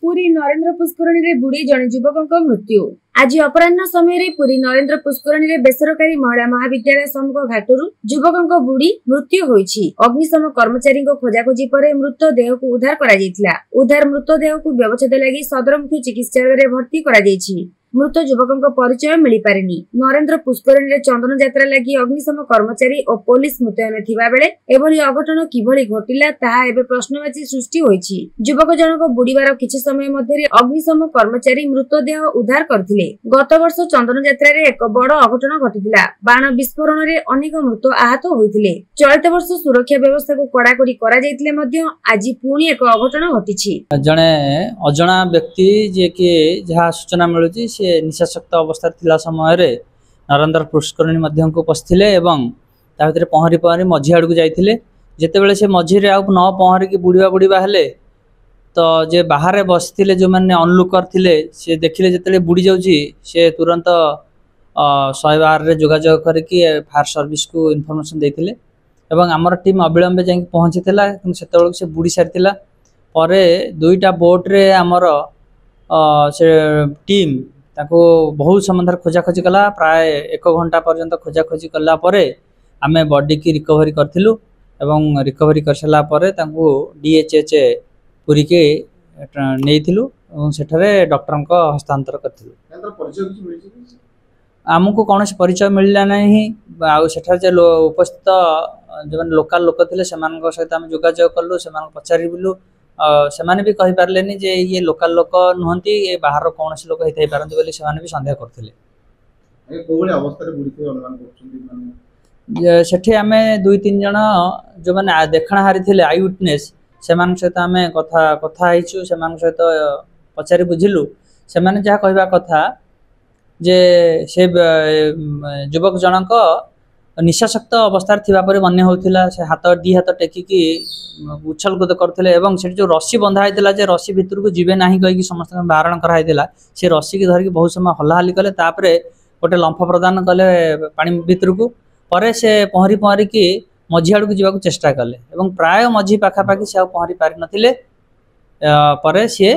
पुरी नरेंद्र पुष्करणी रे बुड़ी जने युवक मृत्यु। आज अपराह्न समय पुरी नरेंद्र पुष्करणी रे बेसरकारी महिला महाविद्यालय सम्मुख घाटरू युवक बुड़ी मृत्यु होईछि। अग्निशम कर्मचारी खोजाखोजी पर मृतदेह को उद्धार करा जायतिला। उद्धार मृतदेह को व्यवच्छेद लगी सदरमुखी चिकित्सालय रे भर्ती करा जायछि। मृत युवक परिचय मिली पारेनी। नरेंद्र पुष्करणी रे चंदन यात्रा लगी अग्निशम कर्मचारी और पुलिस मुतयन थिबा बेले एभली अघटन किभली घटिला ताहा एबे प्रश्नवाची सृष्टि होईछि। युवक जनक बुड़ीबार किछि समय मध्ये अग्निशम कर्मचारी मृतदेह उद्धार करथिले। गत वर्ष चंदन यात्रा रे एक बड़ अघटन घटिला। बाण विस्फोरण रे अनेक मृत आहत होइथिले। चलित वर्ष सुरक्षा व्यवस्था को कड़ाकड़ी करा जायतिले मध्ये आज पुणी एक अघटन घटिछि। जणे अजणा व्यक्ति जे कि जहा सूचना मिलुछि से निशाशक्त अवस्था थिला समय रे नरेंद्र पुष्करणी मध्यम को पस्थिले एवं ता भीतर पहरी पहरी मझी आड़ को जाइथिले। जेते बेले से मझी रे आ न पहरी की बुड़ीबा हेले तो जे बाहर बसथिले जो माने अनलुकर थिले से देखिले जेते बुड़ी जाउची से तुरंत 112 रे जोगाजोग करके फायर सर्विस को इन्फॉर्मेशन देथिले एवं हमर टीम अविलंबे जाई पहुंचीथिला। सेते बेले से बुड़ी सारथिला परे दुईटा बोट रे हमर से टीम ताको बहुत समय खोजाखोजी कला। प्राय 1 घंटा पर्यंत खोजाखोजी कला परे आमे बॉडी की रिकवरी करथिलु एवं रिकवरी कर सला परे ताको डीएचएच पुरी के नेइथिलु एवं सेठारे डॉक्टर को हस्तांतर करथिलु। यार परिचय किछ मिलिछि कि आमको कौन परिचय मिलला नहीं। आ सेठार जे उपस्थित जो लोकल लोक थिले सेमान सहित आम जोगाजोग कलु। सेमान पचारि बुलु सेमाने भी कहि पारलेनी जे ये लोकल लोक नुहंती ये बाहर कौन लोक हेथै पारंती बोली सेमाने भी संदेह करथिले। ए कोबळे अवस्था रे बुडीते अनुमान करछन्ती माने सेठी आमे 2-3 जण जो माने देखणा हारी थिले आई विटनेस सेमान सहित आमे कथा हिचु। सेमान सहित पचारि बुझिलु सेमाने जहा कहबा कथा जे से युवक जनक निशाशक्त अवस्था थिबा परे मन्य होथिला। से दी हाथ टेकिकी उछल कूद करथिले एवं से जो रस्सी बंधा हैतिला जे रस्सी भितर को जीवे नाही कहि कि समस्त बारण करा हैतिला। से रस्सी की धरिक बहुत समय हल्लाहाली कले तापरे गोटे लंफ प्रदान कले पानी भितर को परे से पहरी की मझी आड़ को जीवा चेष्टा कले एवं प्राय मझी पाखापाखि से पहरी पारि नथिले परे से